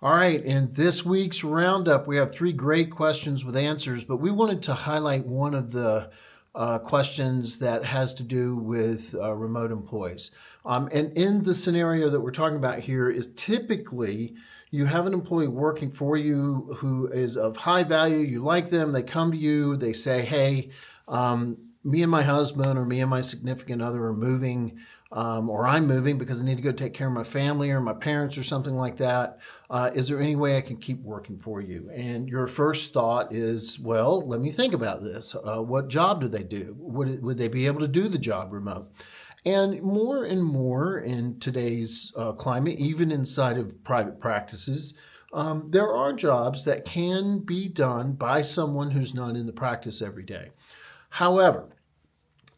All right, in this week's roundup, we have 3 great questions with answers, but we wanted to highlight one of the questions that has to do with remote employees. And in the scenario that we're talking about here is typically you have an employee working for you who is of high value, you like them, they come to you, they say, hey, me and my husband or me and my significant other are moving, or I'm moving because I need to go take care of my family or my parents or something like that. Is there any way I can keep working for you? And your first thought is, well, let me think about this. What job do they do? Would they be able to do the job remote? And more in today's climate, even inside of private practices, there are jobs that can be done by someone who's not in the practice every day. However,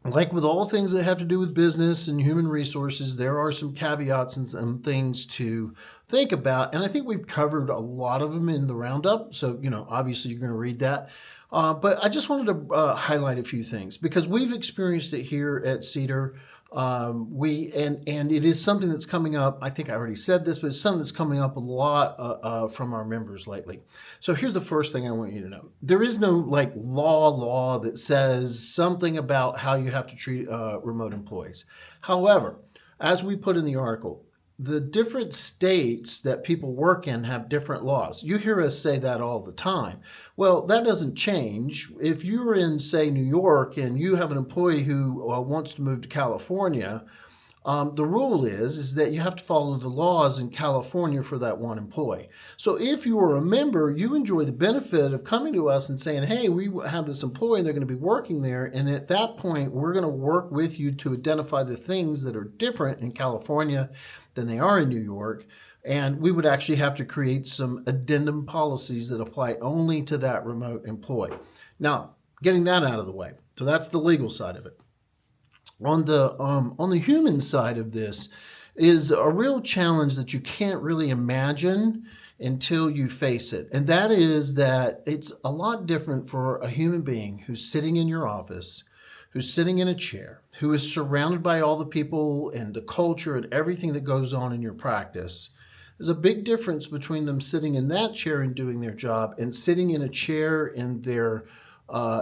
like with all things that have to do with business and human resources, there are some caveats and some things to think about. And I think we've covered a lot of them in the roundup. So, obviously you're going to read that. But I just wanted to highlight a few things because we've experienced it here at Cedar. And it is something that's coming up. I think I already said this, but it's something that's coming up a lot from our members lately. So here's the first thing I want you to know. There is no law that says something about how you have to treat remote employees. However, as we put in the article, the different states that people work in have different laws. You hear us say that all the time. Well, that doesn't change. If you're in, say, New York and you have an employee who wants to move to California, the rule is that you have to follow the laws in California for that one employee. So if you are a member, you enjoy the benefit of coming to us and saying, hey, we have this employee and they're going to be working there. And at that point, we're going to work with you to identify the things that are different in California than they are in New York. And we would actually have to create some addendum policies that apply only to that remote employee. Now, getting that out of the way. So that's the legal side of it. On the human side of this is a real challenge that you can't really imagine until you face it. And that is that it's a lot different for a human being who's sitting in your office, who's sitting in a chair, who is surrounded by all the people and the culture and everything that goes on in your practice. There's a big difference between them sitting in that chair and doing their job and sitting in a chair in their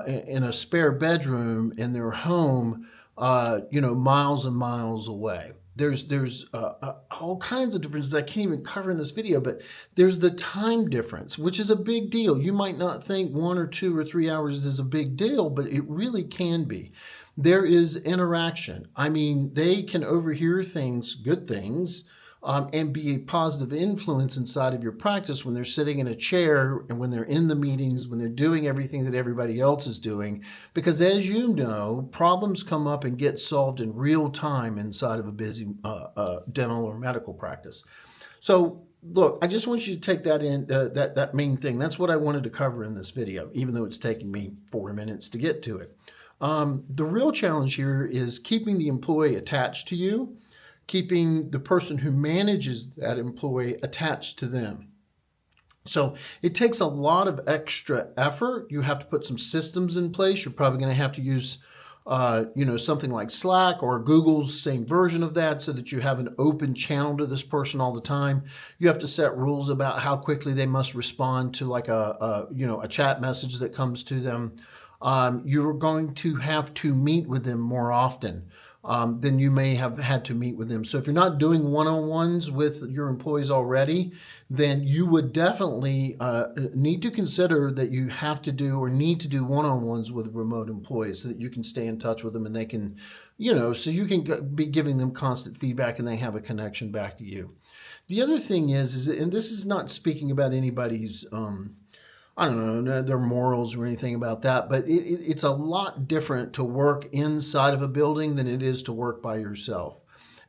in a spare bedroom in their home, miles and miles away. There's all kinds of differences I can't even cover in this video, but there's the time difference, which is a big deal. You might not think 1 or 2 or 3 hours is a big deal, but it really can be. There is interaction. I mean, they can overhear things, good things, and be a positive influence inside of your practice when they're sitting in a chair and when they're in the meetings, when they're doing everything that everybody else is doing. Because as you know, problems come up and get solved in real time inside of a busy dental or medical practice. So look, I just want you to take that in, that main thing. That's what I wanted to cover in this video, even though it's taking me 4 minutes to get to it. The real challenge here is keeping the employee attached to you, keeping the person who manages that employee attached to them. So it takes a lot of extra effort. You have to put some systems in place. You're probably going to have to use something like Slack or Google's same version of that so that you have an open channel to this person all the time. You have to set rules about how quickly they must respond to like a chat message that comes to them. You're going to have to meet with them more often than you may have had to meet with them. So if you're not doing one-on-ones with your employees already, then you would definitely need to consider that you have to do or need to do one-on-ones with remote employees so that you can stay in touch with them and they can, so you can be giving them constant feedback and they have a connection back to you. The other thing is and this is not speaking about anybody's their morals or anything about that, but it's a lot different to work inside of a building than it is to work by yourself.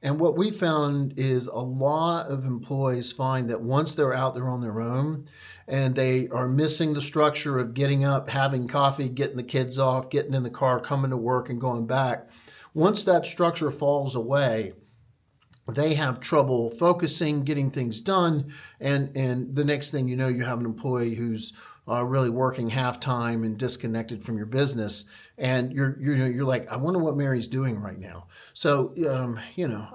And what we found is a lot of employees find that once they're out there on their own and they are missing the structure of getting up, having coffee, getting the kids off, getting in the car, coming to work and going back, once that structure falls away, they have trouble focusing, getting things done, and the next thing you know, you have an employee who's really working half-time and disconnected from your business. and you're like, I wonder what Mary's doing right now. So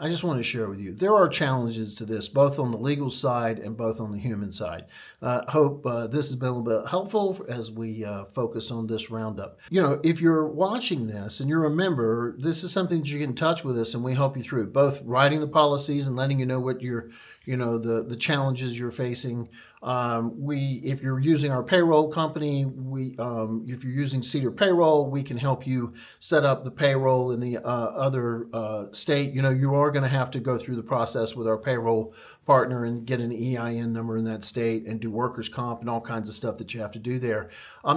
I just want to share with you, there are challenges to this, both on the legal side and both on the human side. Hope this has been a little bit helpful as we focus on this roundup. If you're watching this and you're a member, this is something that you get in touch with us and we help you through, both writing the policies and letting you know what the challenges you're facing. If you're using our payroll company, if you're using Cedar Payroll, we can help you set up the payroll in the other state. You are going to have to go through the process with our payroll partner and get an EIN number in that state and do workers' comp and all kinds of stuff that you have to do there.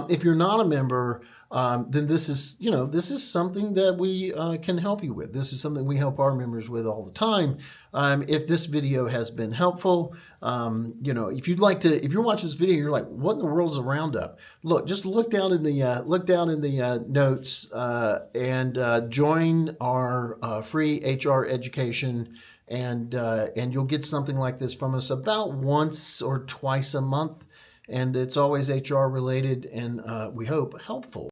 If you're not a member, then this is something that we can help you with. This is something we help our members with all the time. If this video has been helpful, if you're watching this video and you're like, what in the world is a roundup? Just look down in the notes and join our free HR education, and you'll get something like this from us about once or twice a month, and it's always HR related and we hope helpful.